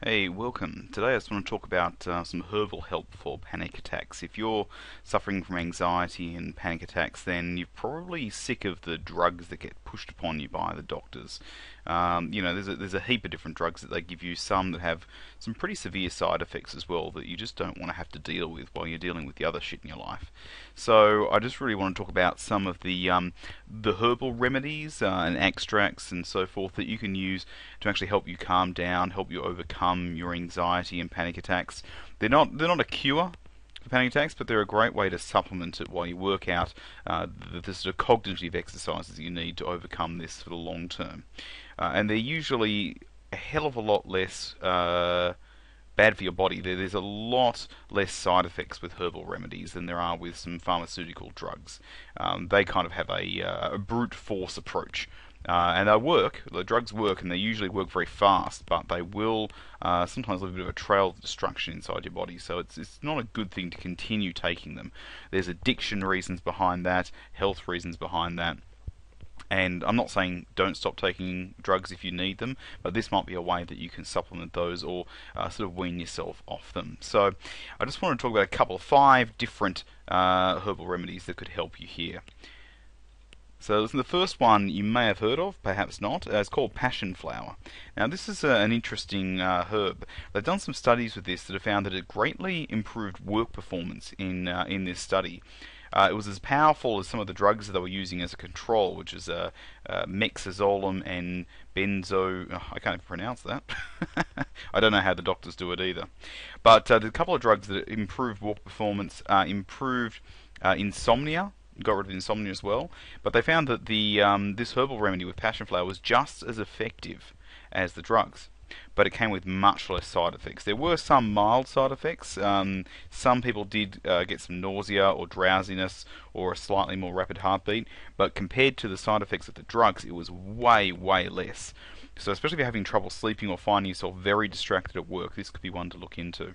Hey, welcome. Today I just want to talk about some herbal help for panic attacks. If you're suffering from anxiety and panic attacks, then you're probably sick of the drugs that get pushed upon you by the doctors. There's a heap of different drugs that they give you, some that have some pretty severe side effects as well that you just don't want to have to deal with while you're dealing with the other shit in your life. So I just really want to talk about some of the herbal remedies and extracts and so forth that you can use to actually help you calm down, help you overcome your anxiety and panic attacks. They're not a cure for panic attacks, but they're a great way to supplement it while you work out the sort of cognitive exercises that you need to overcome this for the long term. And they're usually a hell of a lot less bad for your body. There's a lot less side effects with herbal remedies than there are with some pharmaceutical drugs. They kind of have a brute force approach. And they work, the drugs work, and they usually work very fast, but they will sometimes leave a bit of a trail of destruction inside your body, so it's not a good thing to continue taking them. There's addiction reasons behind that, health reasons behind that, and I'm not saying don't stop taking drugs if you need them, but this might be a way that you can supplement those or sort of wean yourself off them. So I just want to talk about a couple of 5 different herbal remedies that could help you here. So the first one you may have heard of, perhaps not. It's called passion flower. Now this is an interesting herb. They've done some studies with this that have found that it greatly improved work performance in this study. It was as powerful as some of the drugs that they were using as a control, which is mexazolam and benzo. Oh, I can't even pronounce that. I don't know how the doctors do it either. But there's a couple of drugs that improved work performance, improved insomnia. Got rid of insomnia as well, but they found that this herbal remedy with passion flower was just as effective as the drugs, but it came with much less side effects. There were some mild side effects. Some people did get some nausea or drowsiness or a slightly more rapid heartbeat, but compared to the side effects of the drugs, it was way, way less. So especially if you're having trouble sleeping or finding yourself very distracted at work, this could be one to look into.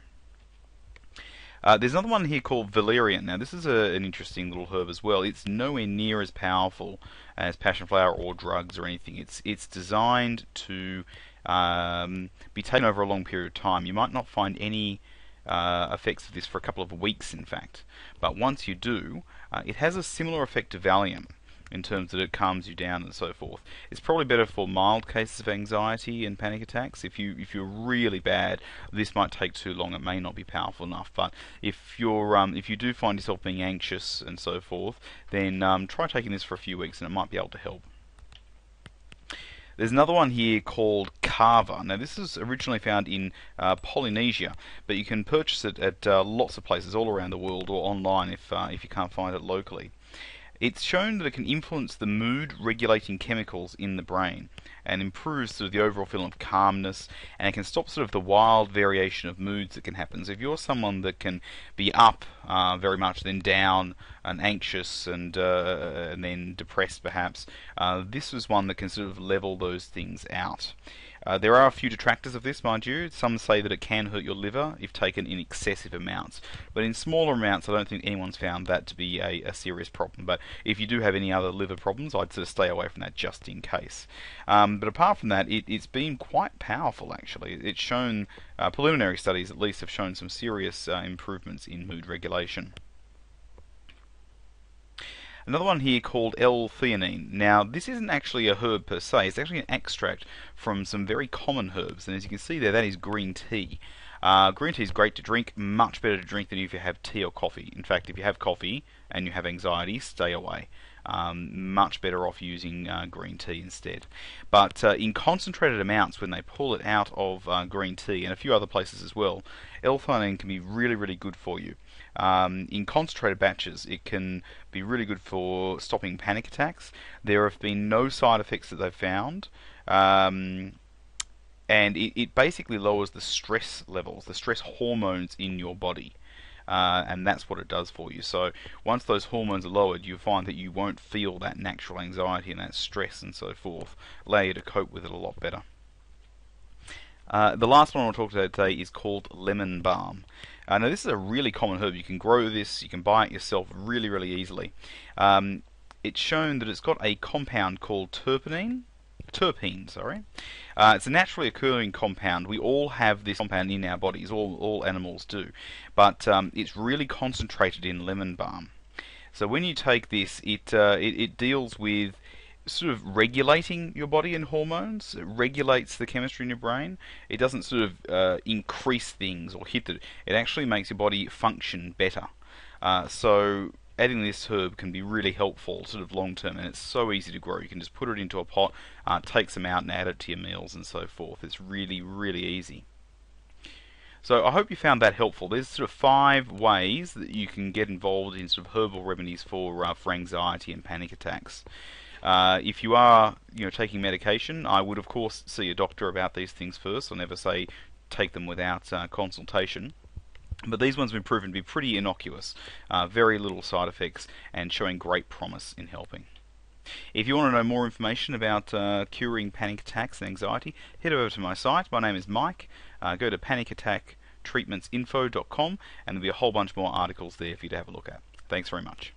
There's another one here called valerian. Now this is an interesting little herb as well. It's nowhere near as powerful as passion flower or drugs or anything. It's designed to be taken over a long period of time. You might not find any effects of this for a couple of weeks, in fact. But once you do, it has a similar effect to Valium in terms that it calms you down and so forth. It's probably better for mild cases of anxiety and panic attacks. If you're really bad, this might take too long. It may not be powerful enough. But if you do find yourself being anxious and so forth, then try taking this for a few weeks, and it might be able to help. There's another one here called kava. Now this is originally found in Polynesia, but you can purchase it at lots of places all around the world or online if you can't find it locally. It's shown that it can influence the mood-regulating chemicals in the brain and improves sort of the overall feeling of calmness, and it can stop sort of the wild variation of moods that can happen. So if you're someone that can be up very much, then down and anxious and then depressed perhaps, this was one that can sort of level those things out. There are a few detractors of this, mind you. Some say that it can hurt your liver if taken in excessive amounts. But in smaller amounts, I don't think anyone's found that to be a serious problem. But if you do have any other liver problems, I'd sort of stay away from that just in case. But apart from that, it's been quite powerful, actually. It's shown, preliminary studies at least have shown some serious improvements in mood regulation. Another one here called L-theanine. Now, this isn't actually a herb per se. It's actually an extract from some very common herbs. And as you can see there, that is green tea. Green tea is great to drink, much better to drink than if you have tea or coffee. In fact, if you have coffee and you have anxiety, stay away. Much better off using green tea instead. But in concentrated amounts, when they pull it out of green tea and a few other places as well, L-theanine can be really, really good for you. In concentrated batches, it can be really good for stopping panic attacks. There have been no side effects that they've found. And it basically lowers the stress levels, the stress hormones in your body. And that's what it does for you. So once those hormones are lowered, you find that you won't feel that natural anxiety and that stress and so forth. Allow you to cope with it a lot better. The last one I'll talk about today is called lemon balm. Now this is a really common herb. You can grow this, you can buy it yourself really, really easily. It's shown that it's got a compound called terpenine, terpene, sorry. It's a naturally occurring compound. We all have this compound in our bodies, all animals do. But it's really concentrated in lemon balm. So when you take this, it deals with sort of regulating your body and hormones. It regulates the chemistry in your brain. It doesn't sort of increase things or hit it. It actually makes your body function better. So adding this herb can be really helpful sort of long term, and it's so easy to grow. You can just put it into a pot, take some out and add it to your meals and so forth. It's really, really easy. So I hope you found that helpful. There's sort of 5 ways that you can get involved in sort of herbal remedies for anxiety and panic attacks. If you are, taking medication, I would of course see a doctor about these things first. I'll never say take them without consultation. But these ones have been proven to be pretty innocuous, very little side effects, and showing great promise in helping. If you want to know more information about curing panic attacks and anxiety, head over to my site. My name is Mike. Go to panicattacktreatmentsinfo.com, and there'll be a whole bunch more articles there for you to have a look at. Thanks very much.